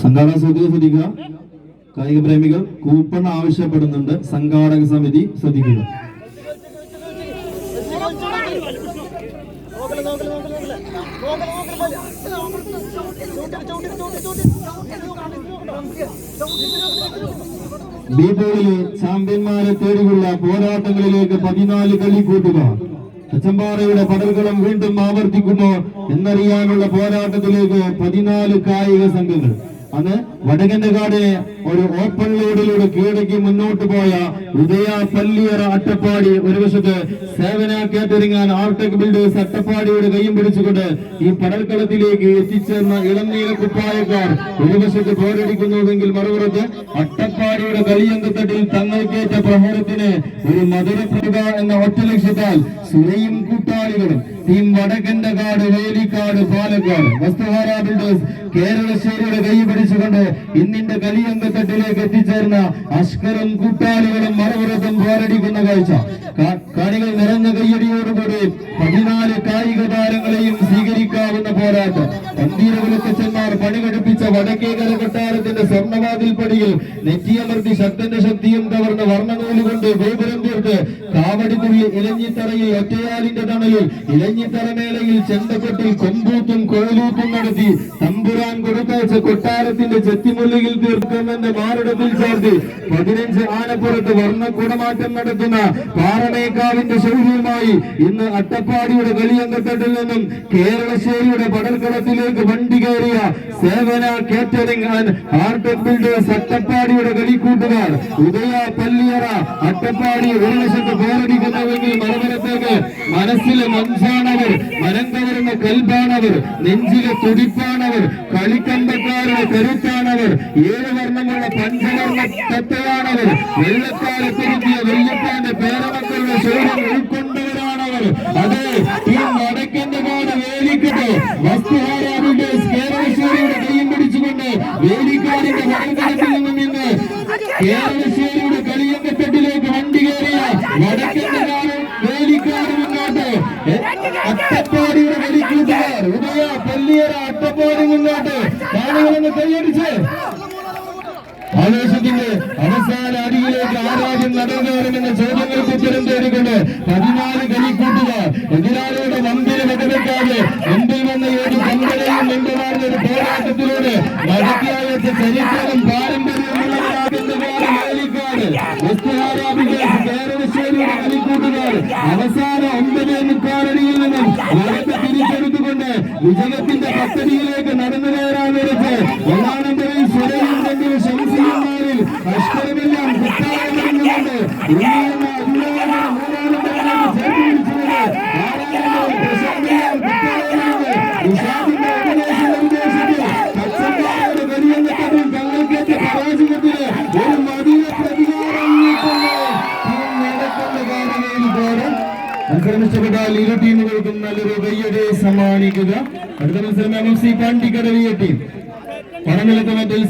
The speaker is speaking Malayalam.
സംഘാടക സമിതി ശ്രദ്ധിക്കുക. കായിക പ്രേമികൾ കൂപ്പൺ ആവശ്യപ്പെടുന്നുണ്ട്. സംഘാടക സമിതി ശ്രദ്ധിക്കുക. ബി ബോളിലെ ചാമ്പ്യന്മാരെ തേടിയുള്ള പോരാട്ടങ്ങളിലേക്ക് 14 കളിക്കൂട്ടുകാർ. തച്ചമ്പാറയുടെ പടൽക്കളം വീണ്ടും ആവർത്തിക്കുമോ എന്നറിയാനുള്ള പോരാട്ടത്തിലേക്ക് 14 കായിക സംഘങ്ങൾ. അന്ന് വടകന്നകാടിനെ ഒരു ഓപ്പൺ ലോഡിലൂടെ കീഴടക്കി മുന്നോട്ട് പോയ ഉദയ പല്ലിയറ അട്ടപ്പാടി ഒരു വശത്ത്, സേവന കാറ്ററിംഗ് ആൻഡ് ആർടെക് ബിൽഡേഴ്സ് അട്ടപ്പാടിയുടെ കൈയും പിടിച്ചുകൊണ്ട് ഈ പടൽക്കളത്തിലേക്ക് എത്തിച്ചേർന്ന ഇളംനീല കുപ്പായക്കാർ ഒരു വശത്ത് പോരടിക്കുന്നുവെങ്കിൽ മറുപുറത്ത് അട്ടപ്പാടിയുടെ കളിയങ്കത്തട്ടിൽ തങ്ങൾക്കേറ്റ പ്രഹരത്തിന് ഒരു മധുരപ്രഭ എന്ന ഒറ്റ ലക്ഷ്യത്താൽ സുരയും കൂട്ടാളികളും ടീം വടകന്നകാട്, വേലിക്കാട്, പാലക്കാട് വസ്തുഹാര ബിൽഡേഴ്സ് കേരളശ്ശേരിയുടെ കൈ പിടിച്ചുകൊണ്ട് ഇന്നിന്റെ കളിയങ്കത്തട്ടിലേക്ക് എത്തിച്ചേർന്ന അഷ്കറും കൂട്ടാളികളും മറുപുറത്തും പോരടിക്കുന്ന കാഴ്ച. കാണികൾ നിറഞ്ഞ കയ്യടിയോടുകൂടി 14 കായിക താരങ്ങളെയും സ്വീകരിക്കാവുന്ന പോരാട്ടം. പന്തീരകുലത്തച്ഛന്മാർ പണികഴിപ്പിച്ച വടക്കേകര കൊട്ടാരത്തിന്റെ സ്വർണ്ണവാതിൽ പടിയിൽ നെറ്റിയമർത്തി ശക്തന്റെ ശക്തിയും കവർന്ന് വർണ്ണനൂലുകൊണ്ട് ഗോപുരം തീർത്ത് കാവടിക്കുള്ളിൽ ഇലഞ്ഞിത്തറയിൽ ഒറ്റയാലിന്റെ തണലിൽ ഇലഞ്ഞിത്തറമേളയിൽ ചെണ്ടക്കൊട്ടിൽ കൊമ്പൂത്തും കോലൂത്തും നടത്തി തമ്പുരാൻ കൊടുത്തയച്ച കൊട്ടാരത്തിന്റെ ചെത്തിമുള്ളിയിൽ തീർക്കുമെന്ന് മാറിടത്തിൽ ചേർത്ത് 15 ആനപ്പുറത്ത് വർണ്ണക്കുടമാറ്റം നടത്തുന്ന പാറമേക്കാവിന്റെ ശൗര്യവുമായി ഇന്ന് അട്ടപ്പാടിയുടെ കളിയങ്കത്തട്ടിൽ നിന്നും കേരളശ്ശേരിയുടെ പടൽക്കളത്തിലേക്ക് വണ്ടി കയറിയ സേവന കാറ്ററിംഗ് ആൻഡ് ആർടെക് ബിൽഡേഴ്സ് അട്ടപ്പാടിയുടെ കളിക്കൂട്ടുകാർ. ഉദയ പല്ലിയറ അട്ടപ്പാടി ഒരു വശത്ത് പോരടിക്കുന്നുവെങ്കിൽ മറുപുറത്തേക്ക് മനസ്സിലെ മഞ്ചാണവർ, മനം കവരുന്ന കൽബാണവർ, നെഞ്ചിലെ തുടിപ്പാണവർ, കളിക്കമ്പക്കാരുടെ കരുത്താണവർ, 7 വർണ്ണമുള്ള പഞ്ചവർണ്ണ തത്തയാണവർ, വെള്ളക്കാലത്തിരുത്തിയ വല്യപ്പാന്റെ പേരമക്കളുടെ ശൗര്യം ഉൾക്കൊണ്ടവരാണവർ. അതേ ടീം വടക്കന്നകാട് വേലിക്കട്ട് വസ്തുഹാര ബിൽഡേഴ്സ് കേരളശ്ശേരിയുടെ കൈയും പിടിച്ചുകൊണ്ട് വേലിക്കാടിന്റെ പടൽക്കളത്തിൽ നിന്നും ഇന്ന് കേരളശ്ശേരിയുടെ കളിയങ്കത്തട്ടിലേക്ക് വണ്ടി കയറിയ വടക്കന്നകാട്, വേലിക്കാട് മുന്നോട്ട്, അട്ടപ്പാടിയുടെ കളിക്കൂട്ടുകാർ ഉദയ പല്ലിയറ അട്ടപ്പാടി മുന്നോട്ട്. കാണികളെന്ന് കൈയടിച്ച് ആവേശത്തിന്റെ അവസാന അടിയിലേക്ക് ആരാധ്യം നടന്നുകയറുമെന്ന ചോദ്യങ്ങൾക്ക് ഉത്തരം തേടിക്കൊണ്ട് 14 കളിക്കൂട്ടുകാർ എതിരാളിയുടെ വമ്പിന് വകവെക്കാതെ മുമ്പിൽ വന്ന ഏത് പന്തളയും മെമ്പമാർന്ന ഒരു പോരാട്ടത്തിലൂടെ നടത്തിയയച്ച ചരിത്രം പാരമ്പര്യമുള്ളവരാകുന്ന വേലിക്കാട് കേരളശ്ശേരിയുടെ കളിക്കൂട്ടുകാർ അവസാന 9.25 അടിയിൽ നിന്നും വലത്ത് തിരിച്ചെടുത്തുകൊണ്ട് വിജയത്തിന്റെ പദ്ധതിയിലേക്ക് നടന്നു കയറാൻ വരച്ച് ഒന്നാം നമ്പറിൽ സുരയും രണ്ടിൽ ശംസിയന്മാരിൽ അഷ്കരമെല്ലാം കുട്ടായങ്ങളുണ്ട്. തങ്ങൾക്കേറ്റ പരാജയത്തിന് ഒരു മതിയ പ്രതികാരം മത്സരം ഇഷ്ടപ്പെട്ടാൽ ഇരു ടീമുകൾക്കും നല്ലൊരു കയ്യടി സമ്മാനിക്കുക. അടുത്ത മത്സരം MC പാണ്ടിക്കടവിയ ടീം പനവിലത്ത് മറ്റിൽ